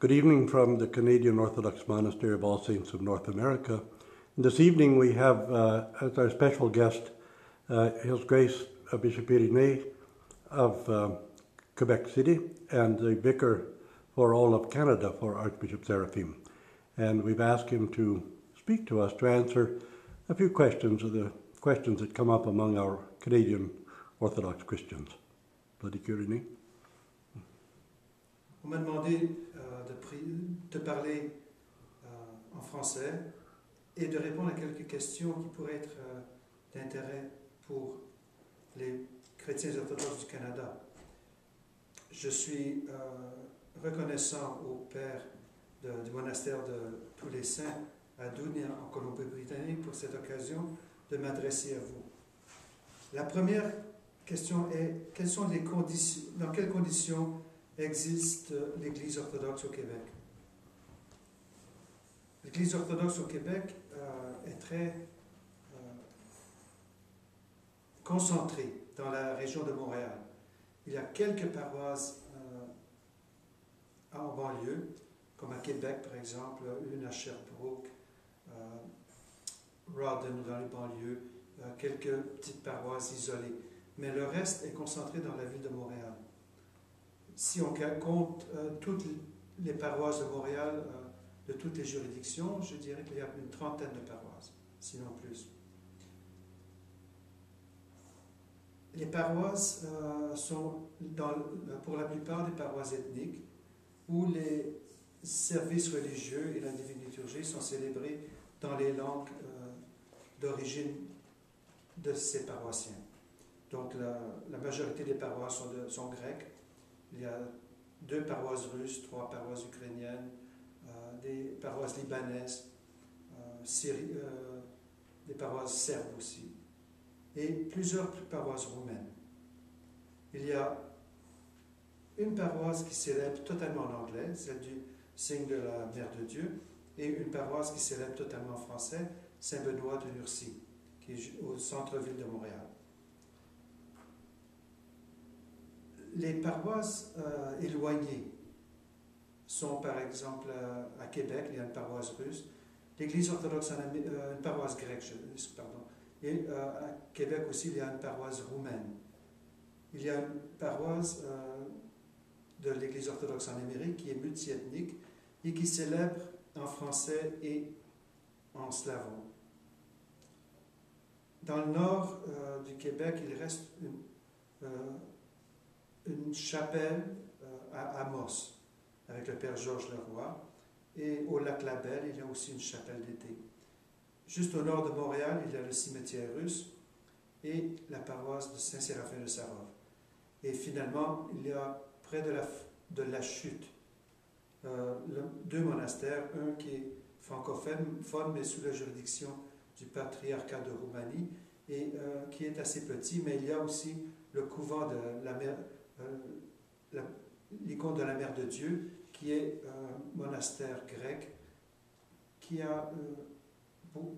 Good evening from the Canadian Orthodox Monastery of All Saints of North America. And this evening we have as our special guest His Grace Bishop Irénée of Quebec City and the Vicar for all of Canada for Archbishop Seraphim. And we've asked him to speak to us to answer a few questions of the questions that come up among our Canadian Orthodox Christians. Bloody Irénée. On m'a demandé de parler en français et de répondre à quelques questions qui pourraient être d'intérêt pour les chrétiens orthodoxes du Canada. Je suis reconnaissant au Père du monastère de tous les saints à Doune en Colombie-Britannique pour cette occasion de m'adresser à vous. La première question est, dans quelles conditions existe l'Église orthodoxe au Québec? L'Église orthodoxe au Québec est très concentrée dans la région de Montréal. Il y a quelques paroisses en banlieue, comme à Québec par exemple, une à Sherbrooke, Rawdon dans les banlieues, quelques petites paroisses isolées. Mais le reste est concentré dans la ville de Montréal. Si on compte toutes les paroisses de Montréal, de toutes les juridictions, je dirais qu'il y a une trentaine de paroisses, sinon plus. Les paroisses sont pour la plupart des paroisses ethniques où les services religieux et la divine liturgie sont célébrés dans les langues d'origine de ces paroissiens. Donc la majorité des paroisses sont grecques. Il y a 2 paroisses russes, 3 paroisses ukrainiennes, des paroisses libanaises, des paroisses serbes aussi, et plusieurs paroisses roumaines. Il y a une paroisse qui célèbre totalement en anglais, celle du signe de la Mère de Dieu, et une paroisse qui célèbre totalement en français, Saint-Benoît de Nursie, qui est au centre-ville de Montréal. Les paroisses éloignées sont par exemple à Québec, il y a une paroisse russe, l'Église orthodoxe une paroisse grecque, pardon, et à Québec aussi il y a une paroisse roumaine. Il y a une paroisse de l'Église orthodoxe en Amérique qui est multiethnique et qui célèbre en français et en slavon. Dans le nord du Québec, il reste une chapelle à Amos, avec le Père Georges Leroy, et au Lac-Labelle, il y a aussi une chapelle d'été. Juste au nord de Montréal, il y a le cimetière russe et la paroisse de Saint-Séraphin de Sarov. Et finalement, il y a près de la Chute 2 monastères, un qui est francophone, mais sous la juridiction du patriarcat de Roumanie, et qui est assez petit, mais il y a aussi le couvent de la mère, l'icône de la Mère de Dieu, qui est un monastère grec qui a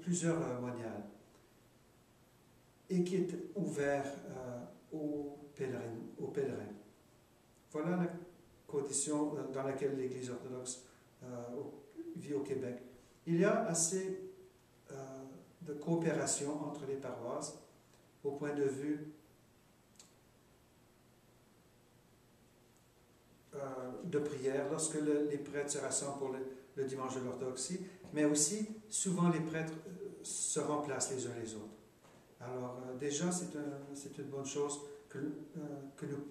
plusieurs moniales et qui est ouvert aux pèlerins. Voilà la condition dans laquelle l'Église orthodoxe vit au Québec. Il y a assez de coopération entre les paroisses au point de vue de prière, lorsque les prêtres se rassemblent pour le dimanche de l'orthodoxie, mais aussi souvent les prêtres se remplacent les uns les autres. Alors déjà c'est une bonne chose que nous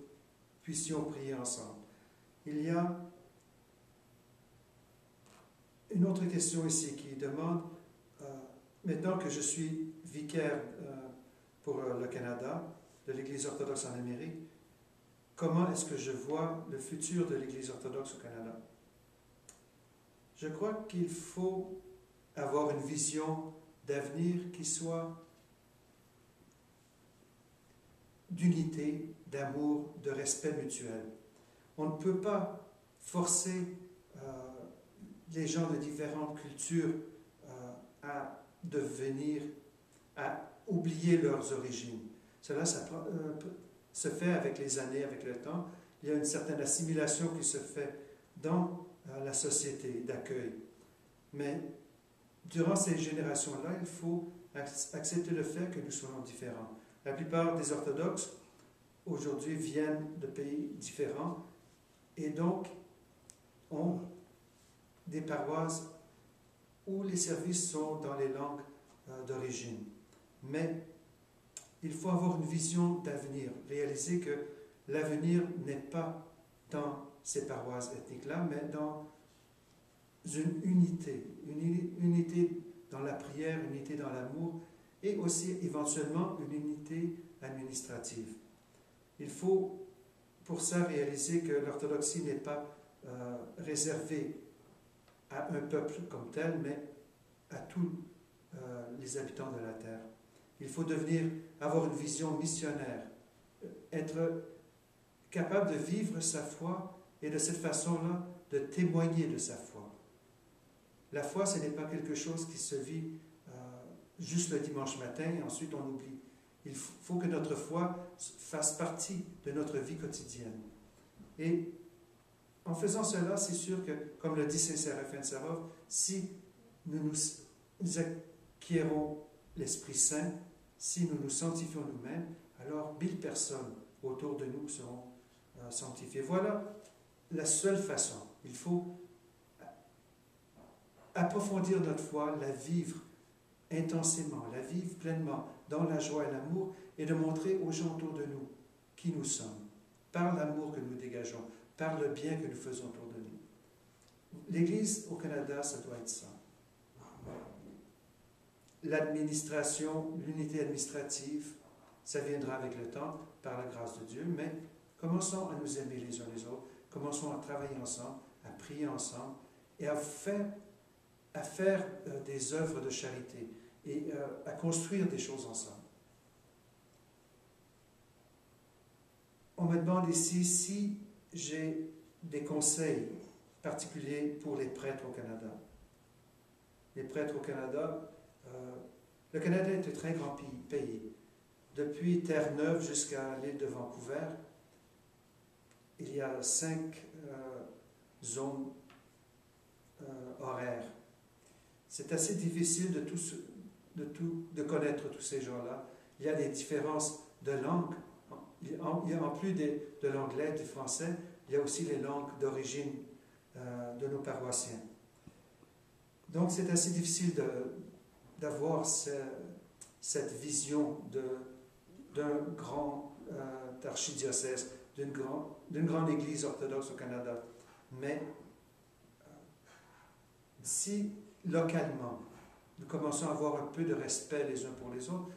puissions prier ensemble. Il y a une autre question ici qui demande, maintenant que je suis vicaire pour le Canada, de l'Église orthodoxe en Amérique, comment est-ce que je vois le futur de l'Église orthodoxe au Canada? Je crois qu'il faut avoir une vision d'avenir qui soit d'unité, d'amour, de respect mutuel. On ne peut pas forcer les gens de différentes cultures à oublier leurs origines. Cela se fait avec les années, avec le temps. Il y a une certaine assimilation qui se fait dans la société d'accueil. Mais durant ces générations-là, il faut accepter le fait que nous soyons différents. La plupart des orthodoxes, aujourd'hui, viennent de pays différents et donc ont des paroisses où les services sont dans les langues d'origine. Mais il faut avoir une vision d'avenir, réaliser que l'avenir n'est pas dans ces paroisses ethniques-là, mais dans une unité dans la prière, une unité dans l'amour et aussi éventuellement une unité administrative. Il faut pour ça réaliser que l'orthodoxie n'est pas réservée à un peuple comme tel, mais à tous les habitants de la terre. Il faut avoir une vision missionnaire, être capable de vivre sa foi et de cette façon-là de témoigner de sa foi. La foi, ce n'est pas quelque chose qui se vit juste le dimanche matin et ensuite on oublie. Il faut que notre foi fasse partie de notre vie quotidienne. Et en faisant cela, c'est sûr que, comme le dit saint Séraphin de Sarov, si nous acquérons l'Esprit Saint, si nous nous sanctifions nous-mêmes, alors 1000 personnes autour de nous seront sanctifiées. Voilà la seule façon. Il faut approfondir notre foi, la vivre intensément, la vivre pleinement, dans la joie et l'amour, et de montrer aux gens autour de nous qui nous sommes, par l'amour que nous dégageons, par le bien que nous faisons autour de nous. L'Église au Canada, ça doit être ça. L'administration, l'unité administrative, ça viendra avec le temps, par la grâce de Dieu, mais commençons à nous aimer les uns les autres, commençons à travailler ensemble, à prier ensemble, et à faire des œuvres de charité, et à construire des choses ensemble. On me demande ici si j'ai des conseils particuliers pour les prêtres au Canada. Les prêtres au Canada, le Canada est un très grand pays. Depuis Terre-Neuve jusqu'à l'île de Vancouver, il y a 5 zones horaires. C'est assez difficile de connaître tous ces gens-là. Il y a des différences de langue. En plus de l'anglais, du français, il y a aussi les langues d'origine de nos paroissiens. Donc c'est assez difficile d'avoir cette vision d'un grand archidiocèse, d'une grande église orthodoxe au Canada. Mais si localement, nous commençons à avoir un peu de respect les uns pour les autres,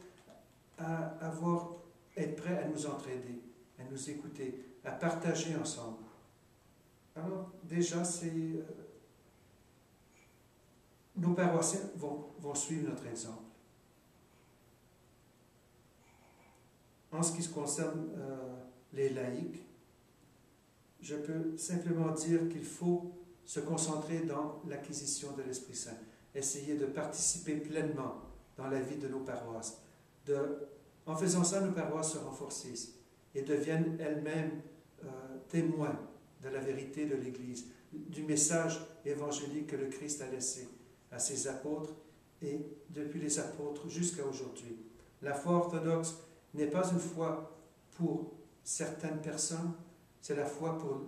être prêts à nous entraider, à nous écouter, à partager ensemble. Alors déjà, nos paroissiens vont suivre notre exemple. En ce qui se concerne les laïcs, je peux simplement dire qu'il faut se concentrer dans l'acquisition de l'Esprit Saint, essayer de participer pleinement dans la vie de nos paroisses. En faisant ça, nos paroisses se renforcent et deviennent elles-mêmes témoins de la vérité de l'Église, du message évangélique que le Christ a laissé à ses apôtres et depuis les apôtres jusqu'à aujourd'hui. La foi orthodoxe n'est pas une foi pour certaines personnes, c'est la foi pour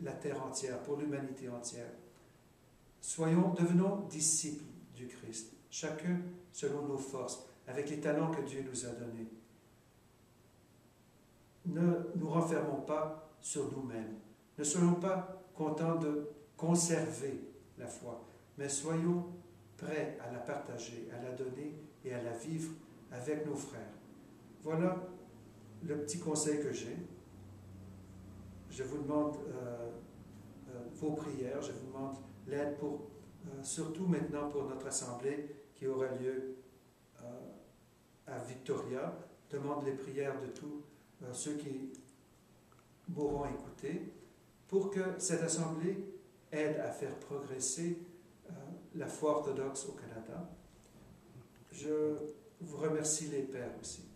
la terre entière, pour l'humanité entière. Devenons disciples du Christ, chacun selon nos forces, avec les talents que Dieu nous a donnés. Ne nous renfermons pas sur nous-mêmes. Ne soyons pas contents de conserver la foi, mais soyons prêts à la partager, à la donner et à la vivre avec nos frères. Voilà le petit conseil que j'ai. Je vous demande vos prières, je vous demande l'aide surtout maintenant pour notre assemblée qui aura lieu à Victoria. Je demande les prières de tous ceux qui m'auront écouté pour que cette assemblée aide à faire progresser la foi orthodoxe au Canada. Je vous remercie les pères aussi.